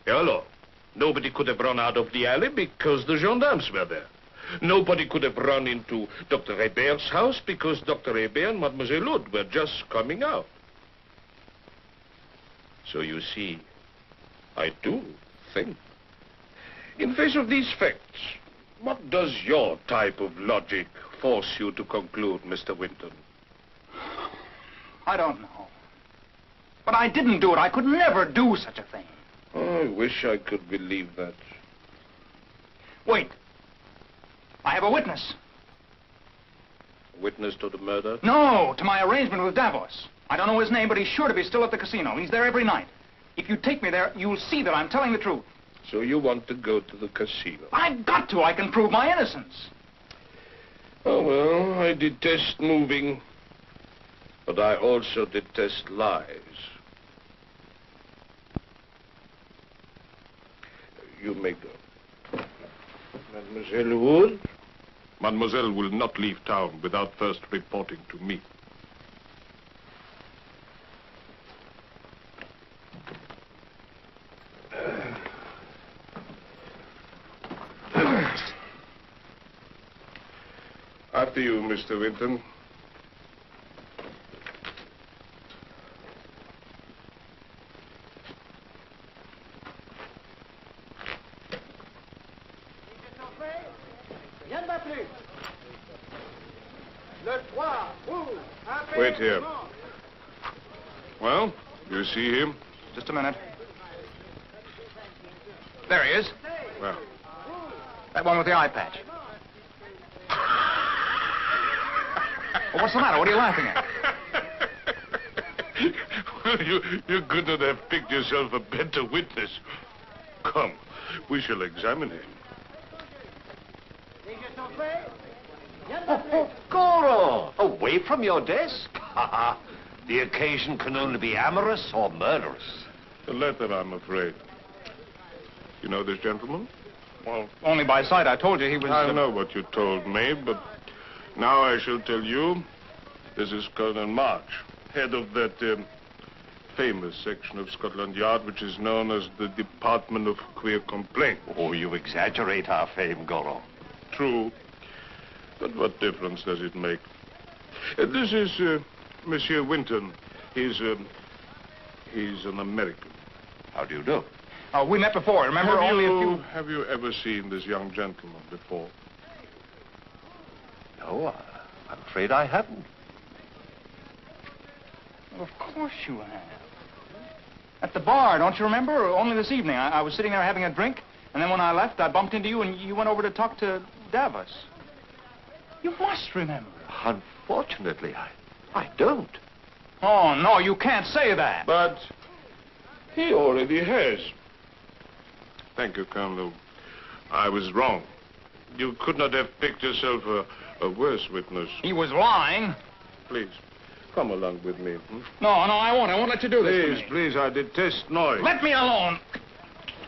Hello. Nobody could have run out of the alley because the gendarmes were there. Nobody could have run into Dr. Hébert's house because Dr. Hébert and Mademoiselle Hood were just coming out. So you see, I do think. In face of these facts, what does your type of logic force you to conclude, Mr. Winton? I don't know. But I didn't do it. I could never do such a thing. Oh, I wish I could believe that. Wait. I have a witness. A witness to the murder? No, to my arrangement with Davos. I don't know his name, but he's sure to be still at the casino. He's there every night. If you take me there, you'll see that I'm telling the truth. So you want to go to the casino? I've got to. I can prove my innocence. Oh, well, I detest moving, but I also detest lies. You may go. Mademoiselle Wood? Mademoiselle will not leave town without first reporting to me. After you, Mr. Winton. Wait here. Well, you see him? Just a minute. There he is. Well. That one with the eye patch. Well, what's the matter? What are you laughing at? Well, you could not have picked yourself a better witness. Come, we shall examine him. Goro, away from your desk? The occasion can only be amorous or murderous. The latter, I'm afraid. You know this gentleman? Well, only by sight. I told you he was... I know what you told me, but now I shall tell you. This is Colonel March, head of that famous section of Scotland Yard, which is known as the Department of Queer Complaints. Oh, you exaggerate our fame, Goro. True. But what difference does it make? This is Monsieur Winton. He's an American. How do you do? Oh, we met before, remember? Have you ever seen this young gentleman before? No, I'm afraid I haven't. Well, of course you have. At the bar, don't you remember? Only this evening. I was sitting there having a drink, and then when I left, I bumped into you, and you went over to talk to Davos. You must remember. Unfortunately, I don't. Oh, no, you can't say that. But he already has. Thank you, Colonel. I was wrong. You could not have picked yourself a worse witness. He was lying. Please, come along with me. No, I won't. I won't let you do this to me. Please, I detest noise. Let me alone.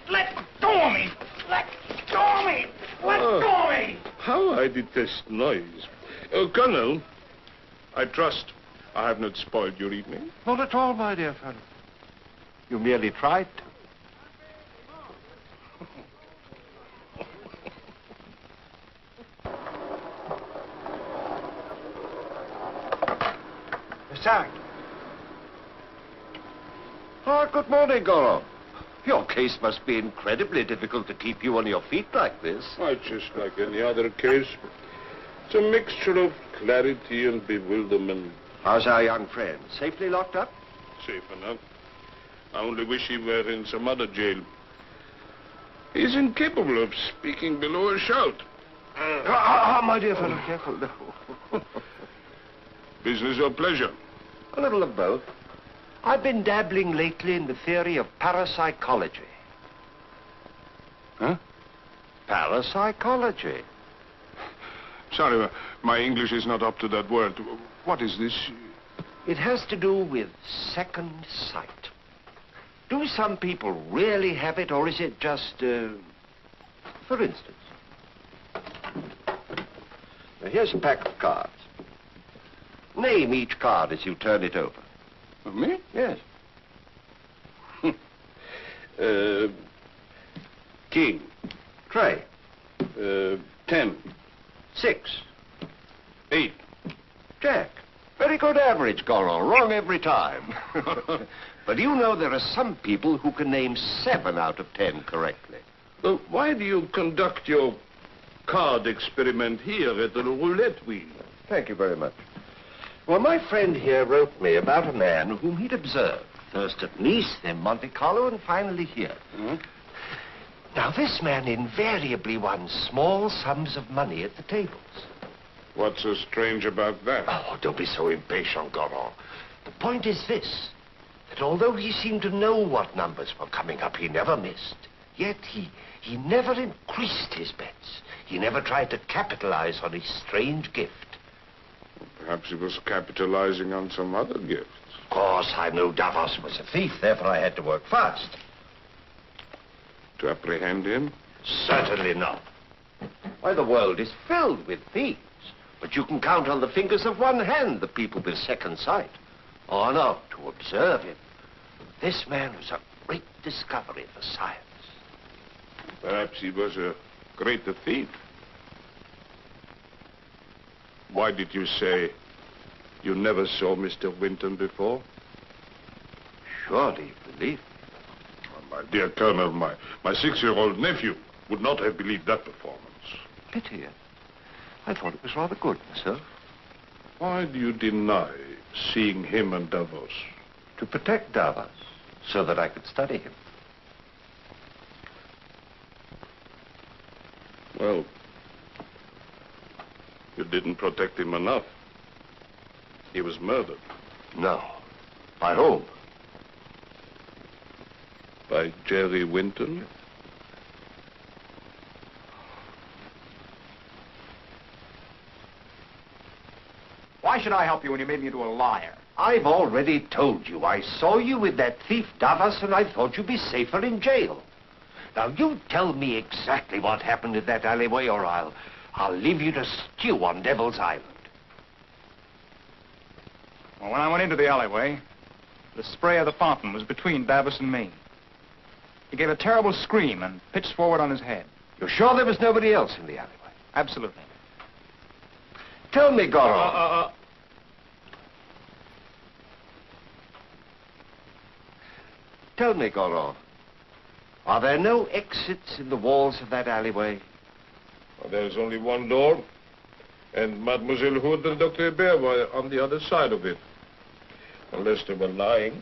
Let go of me. Let go of me. Let go of me. How I detest noise. Colonel, I trust I have not spoiled your evening. Not at all, my dear fellow. You merely tried to. Sark. Oh, good morning, Goro. Your case must be incredibly difficult to keep you on your feet like this. Why, just like any other case. It's a mixture of clarity and bewilderment. How's our young friend? Safely locked up? Safe enough. I only wish he were in some other jail. He's incapable of speaking below a shout. My dear fellow, careful. No. Business or pleasure? A little of both. I've been dabbling lately in the theory of parapsychology. Huh? Parapsychology. Sorry, my English is not up to that word. What is this? It has to do with second sight. Do some people really have it, or is it just, for instance? Now, here's a pack of cards. Name each card as you turn it over. Me? Yes. King. Trey. 10. 6. 8. Jack. Very good average, Goro. Wrong every time. But you know there are some people who can name 7 out of 10 correctly. Why do you conduct your card experiment here at the roulette wheel? Thank you very much. Well, my friend here wrote me about a man whom he'd observed. First at Nice, then Monte Carlo, and finally here. Now, this man invariably won small sums of money at the tables. What's so strange about that? Oh, don't be so impatient, Goro. The point is this, that although he seemed to know what numbers were coming up, he never missed. Yet he never increased his bets. He never tried to capitalize on his strange gift. Perhaps he was capitalizing on some other gifts. Of course, I knew Davos was a thief, therefore I had to work fast. To apprehend him? Certainly not. Why, the world is filled with thieves. But you can count on the fingers of one hand the people with second sight. Oh, no, to observe him. This man was a great discovery for science. Perhaps he was a greater thief. Why did you say you never saw Mr. Winton before? Surely you believe me. Oh, my dear Colonel, my 6-year-old nephew would not have believed that performance. Pity. I thought it was rather good, myself. Why do you deny seeing him and Davos? To protect Davos, so that I could study him. Well, you didn't protect him enough. He was murdered. No. By whom? By Jerry Winton. Why should I help you when you made me into a liar? I've already told you. I saw you with that thief Davos, and I thought you'd be safer in jail. Now, you tell me exactly what happened in that alleyway, or I'll leave you to stew on Devil's Island. Well, when I went into the alleyway, the spray of the fountain was between Davos and me. He gave a terrible scream and pitched forward on his head. You're sure there was nobody else in the alleyway? Absolutely. Tell me, Goro. Tell me, Goro. Are there no exits in the walls of that alleyway? Well, there's only one door, and Mademoiselle Hood and Dr. Hebert were on the other side of it. Unless they were lying.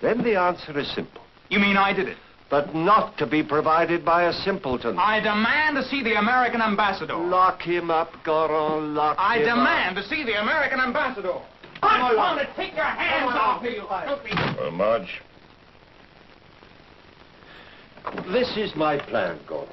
Then the answer is simple. You mean I did it? But not to be provided by a simpleton. I demand to see the American ambassador. Lock him up, Goro, lock him up. I demand to see the American ambassador. I want to take your hands off me, you Marge. This is my plan, Goro.